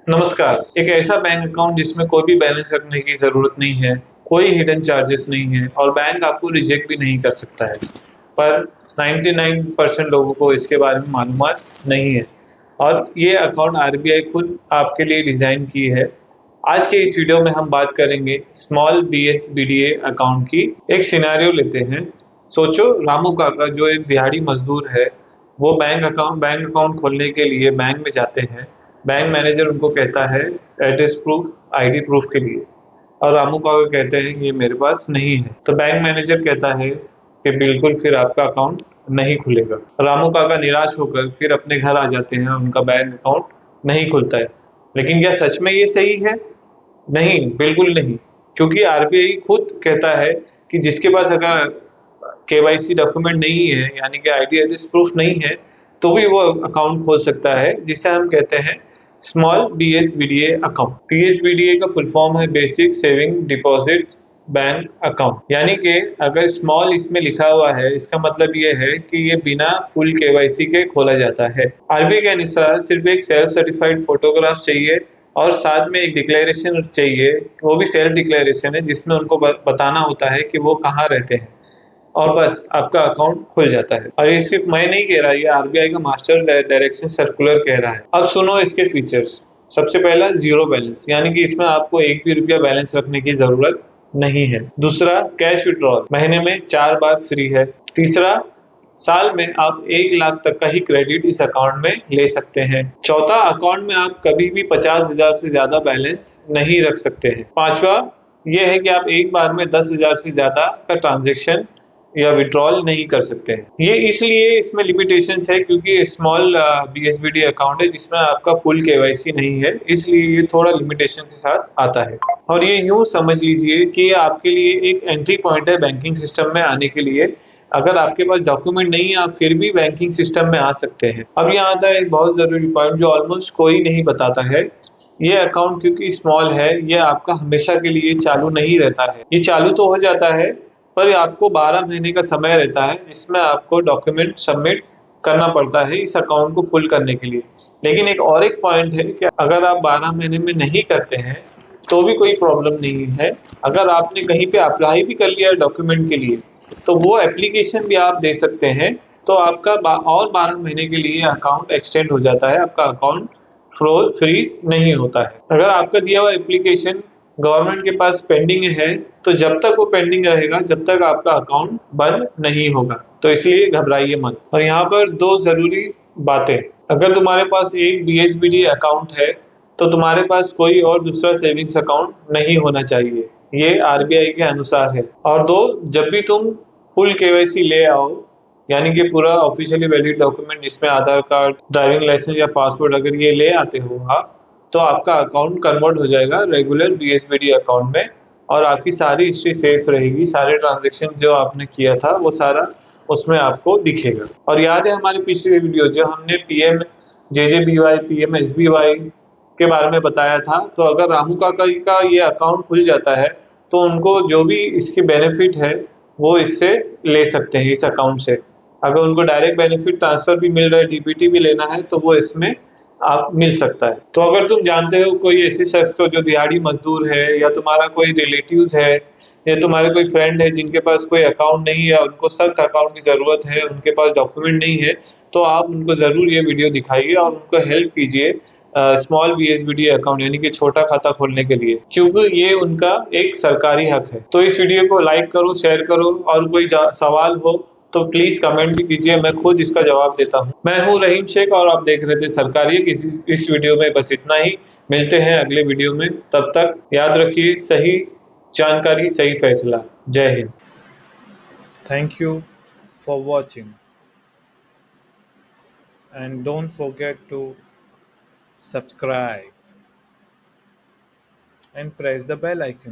नमस्कार। एक ऐसा बैंक अकाउंट जिसमें कोई भी बैलेंस रखने की ज़रूरत नहीं है, कोई हिडन चार्जेस नहीं है और बैंक आपको रिजेक्ट भी नहीं कर सकता है। पर 99% लोगों को इसके बारे में मालूमात नहीं है और ये अकाउंट आरबीआई खुद आपके लिए डिज़ाइन की है। आज के इस वीडियो में हम बात करेंगे स्मॉल बीएसबीडीए अकाउंट की। एक सिनेरियो लेते हैं। सोचो रामू काका जो एक दिहाड़ी मज़दूर है, वो बैंक अकाउंट खोलने के लिए बैंक में जाते हैं। बैंक मैनेजर उनको कहता है एड्रेस प्रूफ, आईडी प्रूफ के लिए, और रामू काका कहते हैं ये मेरे पास नहीं है। तो बैंक मैनेजर कहता है कि बिल्कुल फिर आपका अकाउंट नहीं खुलेगा। रामू काका निराश होकर फिर अपने घर आ जाते हैं, उनका बैंक अकाउंट नहीं खुलता है। लेकिन क्या सच में ये सही है? नहीं, बिल्कुल नहीं। क्योंकि आरबीआई खुद कहता है कि जिसके पास अगर केवाईसी डॉक्यूमेंट नहीं है, यानी कि आईडी एड्रेस प्रूफ नहीं है, तो भी वो अकाउंट खोल सकता है, जिसे हम कहते हैं स्मॉल बीएसबीडीए अकाउंट। बीएसबीडीए का फुल फॉर्म है basic saving deposit bank account. यानी कि अगर स्मॉल इसमें लिखा हुआ है, इसका मतलब ये है कि ये बिना फुल केवाईसी के खोला जाता है। आरबीआई के अनुसार सिर्फ एक सेल्फ सर्टिफाइड फोटोग्राफ चाहिए और साथ में एक डिक्लेरेशन चाहिए। वो भी सेल्फ डिक्लेरेशन है, जिसमें उनको बताना होता है कि वो कहाँ रहते हैं, और बस आपका अकाउंट खुल जाता है। और ये सिर्फ मैं नहीं कह रहा, ये आरबीआई का मास्टर डायरेक्शन सर्कुलर कह रहा है। अब सुनो इसके फीचर्स। सबसे पहला जीरो बैलेंस, यानी कि इसमें आपको एक भी रुपया बैलेंस रखने की जरूरत नहीं है। दूसरा कैश विड्रॉल, महीने में 4 बार फ्री है। तीसरा साल में आप 1 लाख तक का ही क्रेडिट इस अकाउंट में ले सकते हैं। चौथा, अकाउंट में आप कभी भी 50,000 से ज्यादा बैलेंस नहीं रख सकते हैं। पांचवा यह है कि आप एक बार में 10,000 से ज्यादा का ट्रांजेक्शन या विड्रॉल नहीं कर सकते हैं। ये इसलिए इसमें लिमिटेशंस है क्योंकि स्मॉल बीएसबीडी अकाउंट है जिसमें आपका फुल केवाईसी नहीं है, इसलिए ये थोड़ा लिमिटेशन के साथ आता है। और ये यूं समझ लीजिए कि ये आपके लिए एक एंट्री पॉइंट है बैंकिंग सिस्टम में आने के लिए। अगर आपके पास डॉक्यूमेंट नहीं है, आप फिर भी बैंकिंग सिस्टम में आ सकते हैं। अब यहाँ आता है एक बहुत जरूरी पॉइंट जो ऑलमोस्ट कोई नहीं बताता है। ये अकाउंट क्योंकि स्मॉल है, ये आपका हमेशा के लिए चालू नहीं रहता है। ये चालू तो हो जाता है, पर आपको 12 महीने का समय रहता है जिसमें आपको डॉक्यूमेंट सबमिट करना पड़ता है इस अकाउंट को फुल करने के लिए। लेकिन एक पॉइंट है कि अगर आप 12 महीने में नहीं करते हैं तो भी कोई प्रॉब्लम नहीं है। अगर आपने कहीं पे अप्लाई भी कर लिया डॉक्यूमेंट के लिए, तो वो एप्लीकेशन भी आप दे सकते हैं। तो आपका और 12 महीने के लिए अकाउंट एक्सटेंड हो जाता है, आपका अकाउंट फ्रीज नहीं होता है। अगर आपका दिया हुआ एप्लीकेशन गवर्नमेंट के पास पेंडिंग है, तो जब तक वो पेंडिंग रहेगा, जब तक आपका अकाउंट बंद नहीं होगा। तो इसलिए घबराइए मत। और यहाँ पर दो जरूरी बातें। अगर तुम्हारे पास एक बीएसबीडी अकाउंट है, तो तुम्हारे पास कोई और दूसरा सेविंग्स अकाउंट नहीं होना चाहिए। ये आरबीआई के अनुसार है। और दो, जब भी तुम फुल केवाईसी ले आओ, यानी कि पूरा ऑफिशियली वैलिड डॉक्यूमेंट जिसमें आधार कार्ड, ड्राइविंग लाइसेंस या पासपोर्ट अगर ये ले आते हो आप, तो आपका अकाउंट कन्वर्ट हो जाएगा रेगुलर बीएसबीडी अकाउंट में और आपकी सारी हिस्ट्री सेफ रहेगी। सारे ट्रांजेक्शन जो आपने किया था वो सारा उसमें आपको दिखेगा। और याद है हमारी पिछली वीडियो जो हमने पीएम जेजेबीवाई, पीएम एसबीवाई के बारे में बताया था। तो अगर रामू काका का ये अकाउंट खुल जाता है, तो उनको जो भी इसकी बेनिफिट है वो इससे ले सकते हैं, इस अकाउंट से। अगर उनको डायरेक्ट बेनिफिट ट्रांसफर भी मिल रहा है, डीबीटी भी लेना है, तो वो इसमें आप मिल सकता है। तो अगर तुम जानते हो कोई ऐसे शख्स को जो दिहाड़ी मजदूर है, या तुम्हारा कोई रिलेटिव्स है, या तुम्हारे कोई फ्रेंड है जिनके पास कोई अकाउंट नहीं है, उनको सख्त अकाउंट की जरूरत है, उनके पास डॉक्यूमेंट नहीं है, तो आप उनको जरूर ये वीडियो दिखाइए और उनको हेल्प कीजिए स्मॉल बीएसबीडी अकाउंट यानी कि छोटा खाता खोलने के लिए, क्योंकि ये उनका एक सरकारी हक है। तो इस वीडियो को लाइक करो, शेयर करो, और कोई सवाल हो तो प्लीज कमेंट भी कीजिए, मैं खुद इसका जवाब देता हूँ। मैं हूँ रहीम शेख और आप देख रहे थे सरकारी। इस वीडियो में बस इतना ही। मिलते हैं अगले वीडियो में, तब तक याद रखिए सही जानकारी सही फैसला। जय Hind. Thank you for watching, and don't forget to subscribe and press the bell icon.